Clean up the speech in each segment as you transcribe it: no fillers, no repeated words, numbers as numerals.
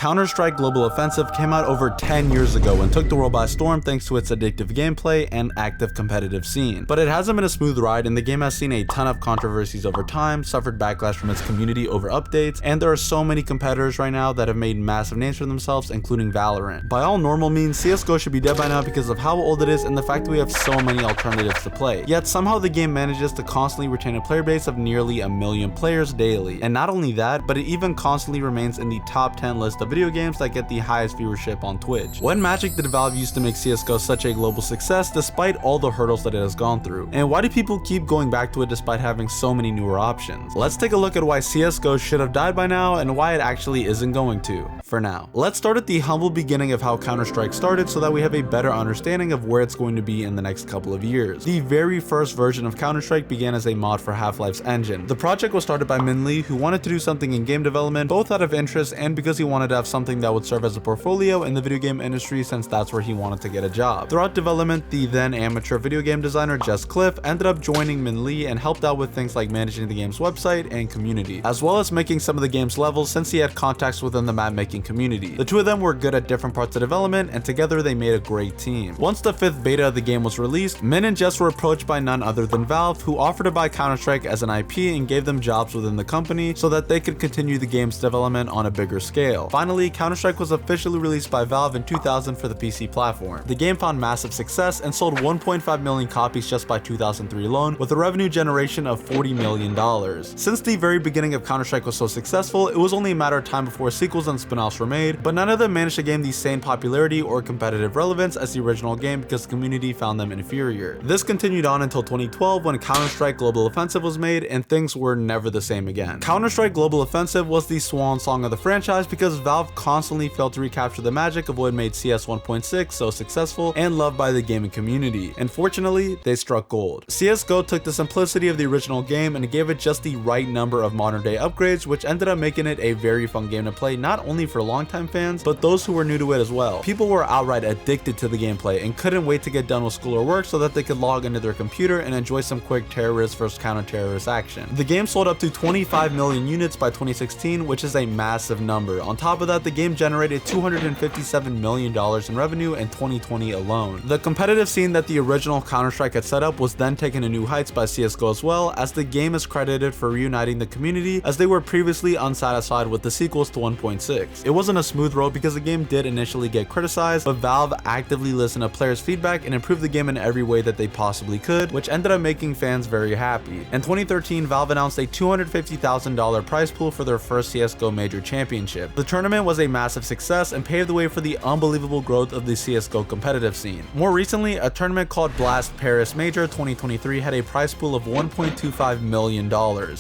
Counter-Strike Global Offensive came out over 10 years ago and took the world by storm thanks to its addictive gameplay and active competitive scene. But it hasn't been a smooth ride, and the game has seen a ton of controversies over time, suffered backlash from its community over updates, and there are so many competitors right now that have made massive names for themselves, including Valorant. By all normal means, CSGO should be dead by now because of how old it is and the fact that we have so many alternatives to play. Yet somehow the game manages to constantly retain a player base of nearly 1 million players daily. And not only that, but it even constantly remains in the top 10 list of video games that get the highest viewership on Twitch. What magic did Valve use to make CSGO such a global success despite all the hurdles that it has gone through? And why do people keep going back to it despite having so many newer options? Let's take a look at why CSGO should have died by now and why it actually isn't going to, for now. Let's start at the humble beginning of how Counter-Strike started so that we have a better understanding of where it's going to be in the next couple of years. The very first version of Counter-Strike began as a mod for Half-Life's engine. The project was started by Min Lee, who wanted to do something in game development both out of interest and because he wanted to have something that would serve as a portfolio in the video game industry, since that's where he wanted to get a job. Throughout development, the then amateur video game designer Jess Cliff ended up joining Min Lee and helped out with things like managing the game's website and community, as well as making some of the game's levels since he had contacts within the map making community. The two of them were good at different parts of development, and together they made a great team. Once the 5th beta of the game was released, Min and Jess were approached by none other than Valve, who offered to buy Counter-Strike as an IP and gave them jobs within the company so that they could continue the game's development on a bigger scale. Finally, Counter-Strike was officially released by Valve in 2000 for the PC platform. The game found massive success and sold 1.5 million copies just by 2003 alone, with a revenue generation of $40 million. Since the very beginning of Counter-Strike was so successful, it was only a matter of time before sequels and spin-offs were made, but none of them managed to gain the same popularity or competitive relevance as the original game because the community found them inferior. This continued on until 2012 when Counter-Strike Global Offensive was made, and things were never the same again. Counter-Strike Global Offensive was the swan song of the franchise because Valve constantly failed to recapture the magic of what made CS 1.6 so successful and loved by the gaming community. Unfortunately, they struck gold. CSGO took the simplicity of the original game and gave it just the right number of modern day upgrades, which ended up making it a very fun game to play not only for longtime fans, but those who were new to it as well. People were outright addicted to the gameplay and couldn't wait to get done with school or work so that they could log into their computer and enjoy some quick terrorist versus counter-terrorist action. The game sold up to 25 million units by 2016, which is a massive number. On top of that, the game generated $257 million in revenue in 2020 alone. The competitive scene that the original Counter-Strike had set up was then taken to new heights by CSGO as well, as the game is credited for reuniting the community as they were previously unsatisfied with the sequels to 1.6. It wasn't a smooth road because the game did initially get criticized, but Valve actively listened to players' feedback and improved the game in every way that they possibly could, which ended up making fans very happy. In 2013, Valve announced a $250,000 prize pool for their first CSGO major championship. The tournament was a massive success and paved the way for the unbelievable growth of the CSGO competitive scene. More recently, a tournament called Blast Paris Major 2023 had a prize pool of $1.25 million,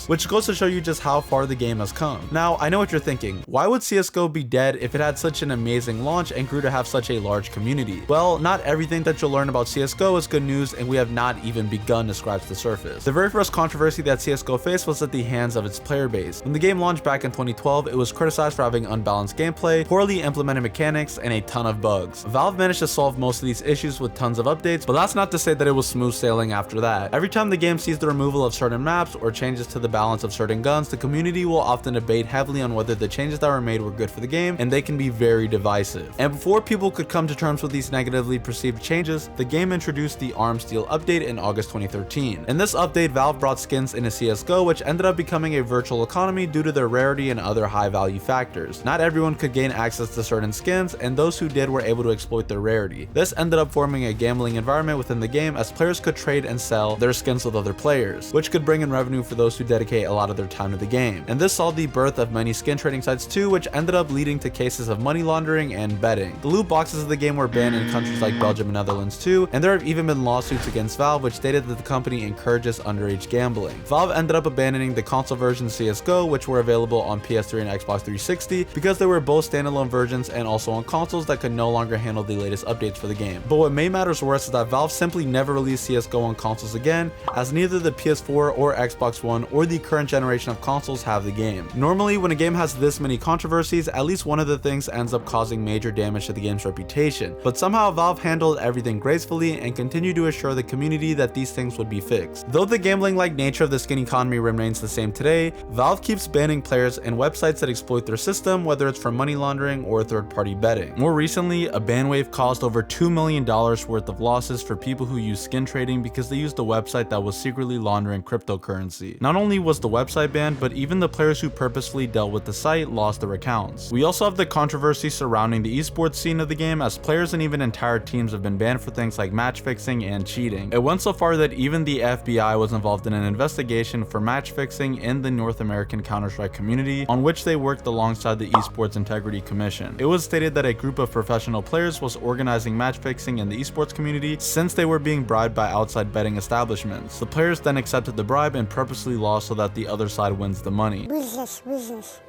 which goes to show you just how far the game has come. Now, I know what you're thinking. Why would CSGO be dead if it had such an amazing launch and grew to have such a large community? Well, not everything that you'll learn about CSGO is good news, and we have not even begun to scratch the surface. The very first controversy that CSGO faced was at the hands of its player base. When the game launched back in 2012, it was criticized for having unbalanced gameplay, poorly implemented mechanics, and a ton of bugs. Valve managed to solve most of these issues with tons of updates, but that's not to say that it was smooth sailing after that. Every time the game sees the removal of certain maps or changes to the balance of certain guns, the community will often debate heavily on whether the changes that were made were good for the game, and they can be very divisive. And before people could come to terms with these negatively perceived changes, the game introduced the Arm Steel update in August 2013. In this update, Valve brought skins into CSGO, which ended up becoming a virtual economy due to their rarity and other high value factors. Not everyone could gain access to certain skins, and those who did were able to exploit their rarity. This ended up forming a gambling environment within the game, as players could trade and sell their skins with other players, which could bring in revenue for those who dedicate a lot of their time to the game. And this saw the birth of many skin trading sites too, which ended up leading to cases of money laundering and betting. The loot boxes of the game were banned in countries like Belgium and Netherlands too, and there have even been lawsuits against Valve which stated that the company encourages underage gambling. Valve ended up abandoning the console versions of CSGO, which were available on PS3 and Xbox 360, because they were both standalone versions and also on consoles that could no longer handle the latest updates for the game. But what made matters worse is that Valve simply never released CSGO on consoles again, as neither the PS4 or Xbox One or the current generation of consoles have the game. Normally, when a game has this many controversies, at least one of the things ends up causing major damage to the game's reputation, but somehow Valve handled everything gracefully and continued to assure the community that these things would be fixed. Though the gambling-like nature of the skin economy remains the same today, Valve keeps banning players and websites that exploit their system, whether it's esports for money laundering or third-party betting. More recently, a ban wave caused over $2 million worth of losses for people who use skin trading because they used a website that was secretly laundering cryptocurrency. Not only was the website banned, but even the players who purposefully dealt with the site lost their accounts. We also have the controversy surrounding the esports scene of the game, as players and even entire teams have been banned for things like match fixing and cheating. It went so far that even the FBI was involved in an investigation for match fixing in the North American Counter-Strike community, on which they worked alongside the Esports Integrity Commission. It was stated that a group of professional players was organizing match fixing in the esports community since they were being bribed by outside betting establishments. The players then accepted the bribe and purposely lost so that the other side wins the money. Business.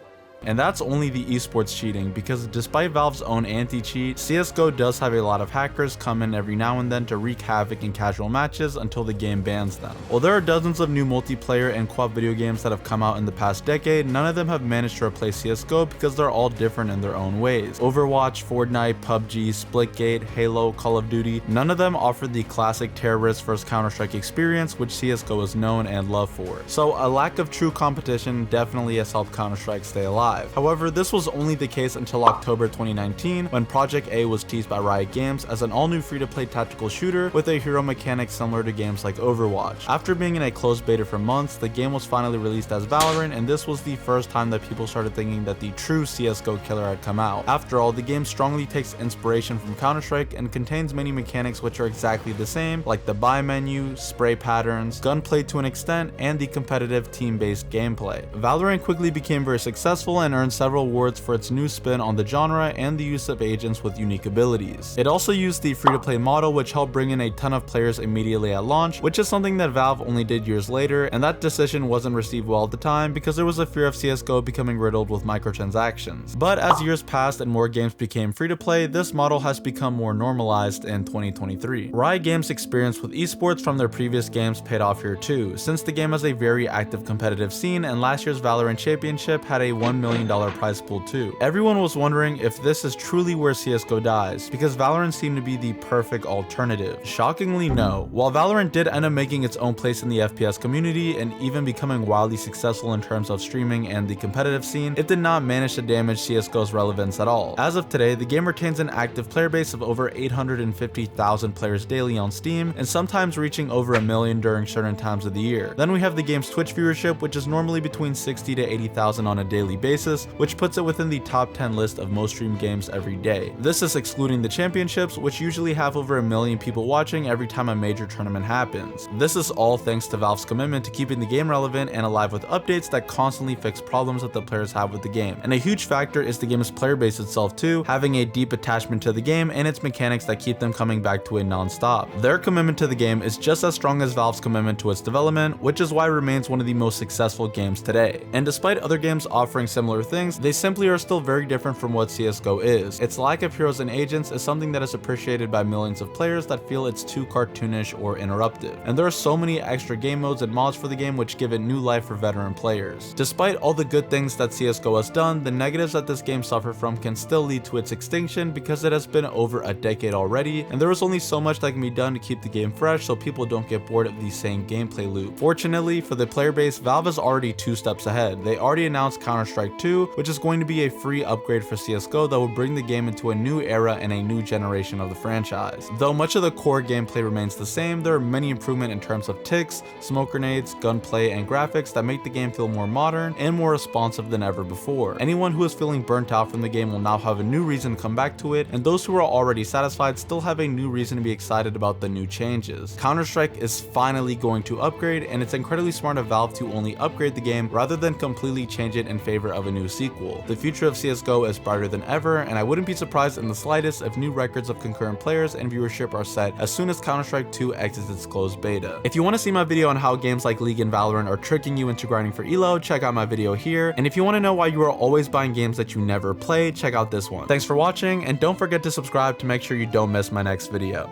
And that's only the esports cheating, because despite Valve's own anti-cheat, CSGO does have a lot of hackers come in every now and then to wreak havoc in casual matches until the game bans them. While there are dozens of new multiplayer and co-op video games that have come out in the past decade, none of them have managed to replace CSGO because they're all different in their own ways. Overwatch, Fortnite, PUBG, Splitgate, Halo, Call of Duty, none of them offer the classic terrorist vs Counter-Strike experience which CSGO is known and loved for. So a lack of true competition definitely has helped Counter-Strike stay alive. However, this was only the case until October 2019, when Project A was teased by Riot Games as an all-new free-to-play tactical shooter with a hero mechanic similar to games like Overwatch. After being in a closed beta for months, the game was finally released as Valorant, and this was the first time that people started thinking that the true CSGO killer had come out. After all, the game strongly takes inspiration from Counter-Strike and contains many mechanics which are exactly the same, like the buy menu, spray patterns, gunplay to an extent, and the competitive team-based gameplay. Valorant quickly became very successful and earned several awards for its new spin on the genre and the use of agents with unique abilities. It also used the free-to-play model, which helped bring in a ton of players immediately at launch, which is something that Valve only did years later, and that decision wasn't received well at the time because there was a fear of CSGO becoming riddled with microtransactions. But as years passed and more games became free-to-play, this model has become more normalized in 2023. Riot Games' experience with esports from their previous games paid off here too, since the game has a very active competitive scene, and last year's Valorant Championship had a $1 million prize pool too. Everyone was wondering if this is truly where CSGO dies, because Valorant seemed to be the perfect alternative. Shockingly, no. While Valorant did end up making its own place in the FPS community and even becoming wildly successful in terms of streaming and the competitive scene, it did not manage to damage CSGO's relevance at all. As of today, the game retains an active player base of over 850,000 players daily on Steam, and sometimes reaching over 1 million during certain times of the year. Then we have the game's Twitch viewership, which is normally between 60 to 80,000 on a daily basis, which puts it within the top 10 list of most streamed games every day. This is excluding the championships, which usually have over 1 million people watching every time a major tournament happens. This is all thanks to Valve's commitment to keeping the game relevant and alive with updates that constantly fix problems that the players have with the game. And a huge factor is the game's player base itself too, having a deep attachment to the game and its mechanics that keep them coming back to it non-stop. Their commitment to the game is just as strong as Valve's commitment to its development, which is why it remains one of the most successful games today. And despite other games offering similar things, they simply are still very different from what CSGO is. Its lack of heroes and agents is something that is appreciated by millions of players that feel it's too cartoonish or interruptive. And there are so many extra game modes and mods for the game which give it new life for veteran players. Despite all the good things that CSGO has done, the negatives that this game suffered from can still lead to its extinction because it has been over a decade already, and there is only so much that can be done to keep the game fresh so people don't get bored of the same gameplay loop. Fortunately for the player base, Valve is already 2 steps ahead. They already announced Counter-Strike 2, which is going to be a free upgrade for CSGO that will bring the game into a new era and a new generation of the franchise. Though much of the core gameplay remains the same, there are many improvements in terms of ticks, smoke grenades, gunplay, and graphics that make the game feel more modern and more responsive than ever before. Anyone who is feeling burnt out from the game will now have a new reason to come back to it, and those who are already satisfied still have a new reason to be excited about the new changes. Counter-Strike is finally going to upgrade, and it's incredibly smart of Valve to only upgrade the game rather than completely change it in favor of a new sequel. The future of CSGO is brighter than ever, and I wouldn't be surprised in the slightest if new records of concurrent players and viewership are set as soon as Counter-Strike 2 exits its closed beta. If you want to see my video on how games like League and Valorant are tricking you into grinding for elo, check out my video here, and if you want to know why you are always buying games that you never play, check out this one. Thanks for watching, and don't forget to subscribe to make sure you don't miss my next video.